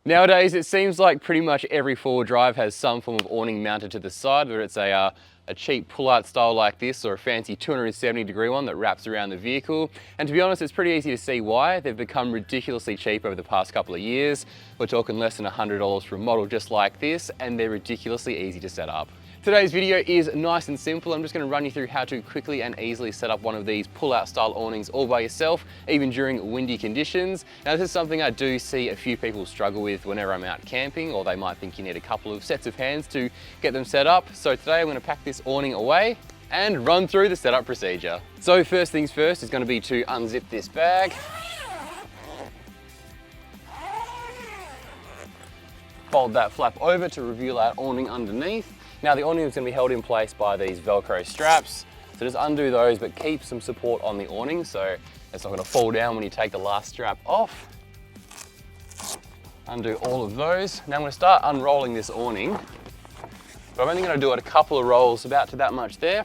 Nowadays, it seems like pretty much every four-wheel drive has some form of awning mounted to the side, whether it's a cheap pull-out style like this or a fancy 270-degree one that wraps around the vehicle. And to be honest, it's pretty easy to see why. They've become ridiculously cheap over the past couple of years. We're talking less than $100 for a model just like this, and they're ridiculously easy to set up. Today's video is nice and simple. I'm just going to run you through how to quickly and easily set up one of these pull-out style awnings all by yourself, even during windy conditions. Now, this is something I do see a few people struggle with whenever I'm out camping, or they might think you need a couple of sets of hands to get them set up. So today I'm going to pack this awning away and run through the setup procedure. So first things first is going to be to unzip this bag. Fold that flap over to reveal our awning underneath. Now the awning is going to be held in place by these Velcro straps. So just undo those, but keep some support on the awning so it's not going to fall down when you take the last strap off. Undo all of those. Now I'm going to start unrolling this awning, but I'm only going to do it a couple of rolls, about to that much there.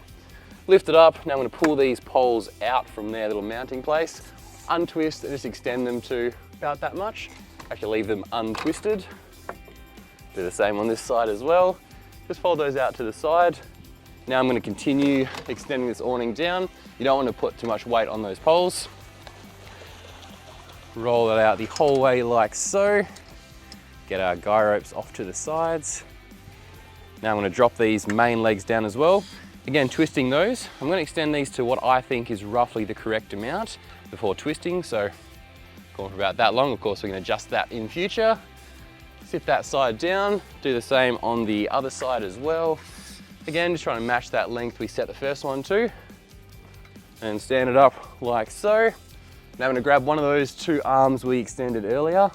Lift it up. Now I'm going to pull these poles out from their little mounting place, untwist and just extend them to about that much. Actually leave them untwisted. Do the same on this side as well. Just fold those out to the side. Now I'm going to continue extending this awning down. You don't want to put too much weight on those poles. Roll it out the whole way like so. Get our guy ropes off to the sides. Now I'm going to drop these main legs down as well. Again, twisting those. I'm going to extend these to what I think is roughly the correct amount before twisting. So going for about that long. Of course, we can adjust that in future. Sit that side down, do the same on the other side as well. Again, just trying to match that length we set the first one to. And stand it up like so. Now I'm going to grab one of those two arms we extended earlier,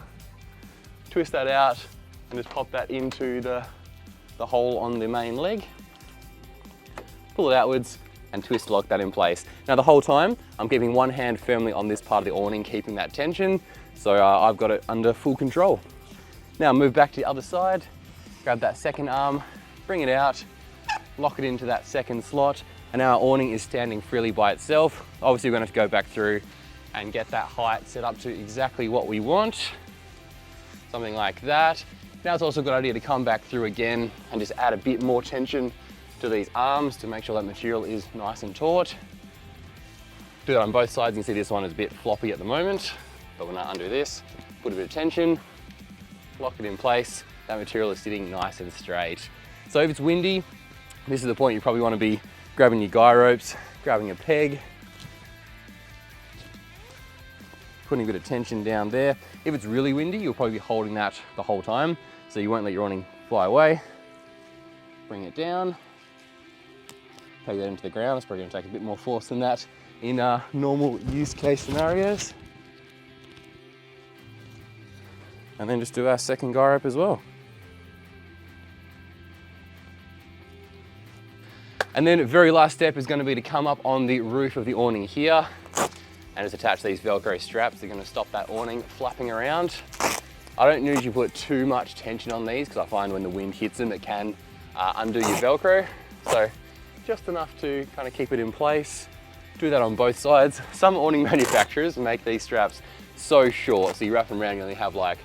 twist that out and just pop that into the hole on the main leg. Pull it outwards and twist lock that in place. Now the whole time, I'm keeping one hand firmly on this part of the awning, keeping that tension. So I've got it under full control. Now move back to the other side, grab that second arm, bring it out, lock it into that second slot, and now our awning is standing freely by itself. Obviously we're going to have to go back through and get that height set up to exactly what we want. Something like that. Now it's also a good idea to come back through again and just add a bit more tension to these arms to make sure that material is nice and taut. Do that on both sides. You can see this one is a bit floppy at the moment, but when I undo this, put a bit of tension, lock it in place, that material is sitting nice and straight. So if it's windy, this is the point you probably want to be grabbing your guy ropes, grabbing a peg, putting a bit of tension down there. If it's really windy, you'll probably be holding that the whole time, so you won't let your awning fly away. Bring it down, take that into the ground. It's probably going to take a bit more force than that in normal use case scenarios. And then just do our second guy rope as well. And then the very last step is going to be to come up on the roof of the awning here and just attach these Velcro straps. They're going to stop that awning flapping around. I don't usually put too much tension on these because I find when the wind hits them, it can undo your Velcro. So just enough to kind of keep it in place. Do that on both sides. Some awning manufacturers make these straps so short, so you wrap them around, you only have like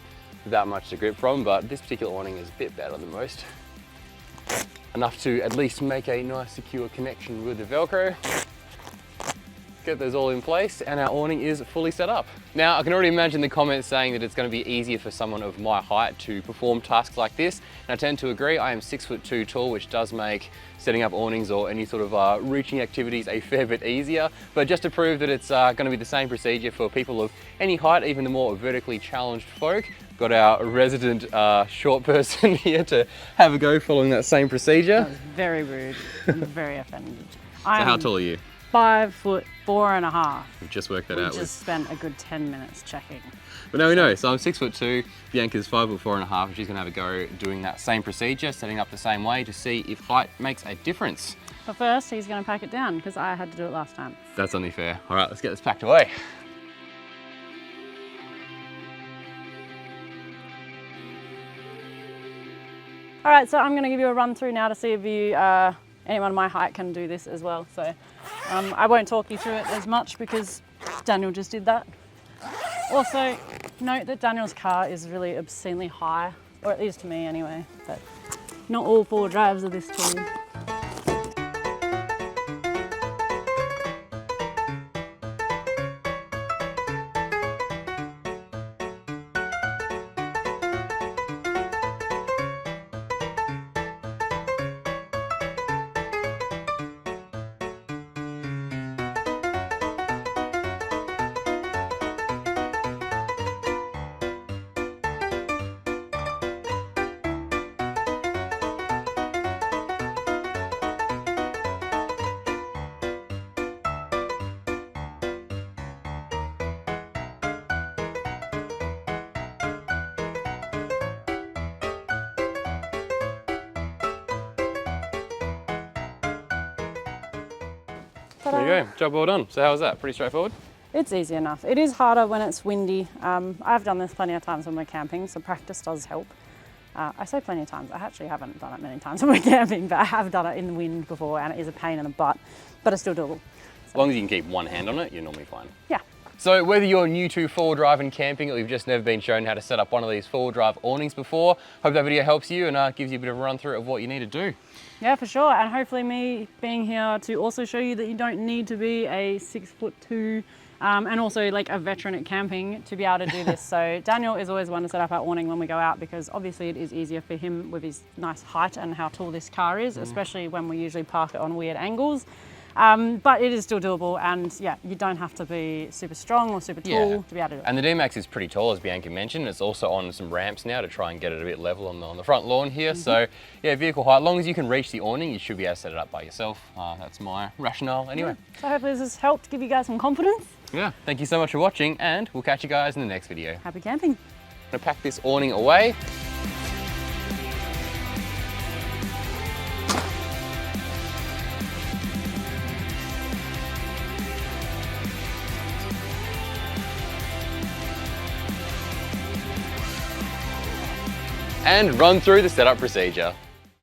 that much to grip from, but this particular awning is a bit better than most. Enough to at least make a nice secure connection with the Velcro. Get those all in place and our awning is fully set up. Now I can already imagine the comments saying that it's going to be easier for someone of my height to perform tasks like this, and I tend to agree. I am 6'2" tall, which does make setting up awnings or any sort of reaching activities a fair bit easier. But just to prove that it's going to be the same procedure for people of any height, even the more vertically challenged folk, got our resident short person here to have a go following that same procedure. That was very rude. I'm very offended. So how tall are you? 5'4.5". We've just worked that out. We just spent a good 10 minutes checking. But now we know. So I'm 6'2", Bianca's 5'4.5", and she's gonna have a go doing that same procedure, setting up the same way to see if height makes a difference. But first, he's gonna pack it down because I had to do it last time. That's only fair. All right, let's get this packed away. All right, so I'm gonna give you a run through now to see if you, anyone my height can do this as well. So I won't talk you through it as much because Daniel just did that. Also, Note that Daniel's car is really obscenely high, or it is to me anyway, but not all 4 drives are this tall. There you go, job well done. So how was that? Pretty straightforward? It's easy enough. It is harder when it's windy. I've done this plenty of times when we're camping, so practice does help. I say plenty of times, I actually haven't done it many times when we're camping, but I have done it in the wind before and it is a pain in the butt, but it's still doable. As long as you can keep one hand on it, you're normally fine. Yeah. So whether you're new to 4-wheel-drive and camping or you've just never been shown how to set up one of these 4-wheel-drive awnings before, hope that video helps you and gives you a bit of a run through of what you need to do. Yeah, for sure. And hopefully me being here to also show you that you don't need to be a 6'2", and also like a veteran at camping to be able to do this. So Daniel is always one to set up our awning when we go out because obviously it is easier for him with his nice height and how tall this car is, especially when we usually park it on weird angles. But it is still doable, and yeah, you don't have to be super strong or super tall to be able to do it. And the D-Max is pretty tall, as Bianca mentioned. It's also on some ramps now to try and get it a bit level on the front lawn here. So yeah, vehicle height, as long as you can reach the awning, you should be able to set it up by yourself. That's my rationale anyway. So hopefully this has helped give you guys some confidence. Yeah, thank you so much for watching, and we'll catch you guys in the next video. Happy camping. I'm gonna pack this awning away. And run through the setup procedure.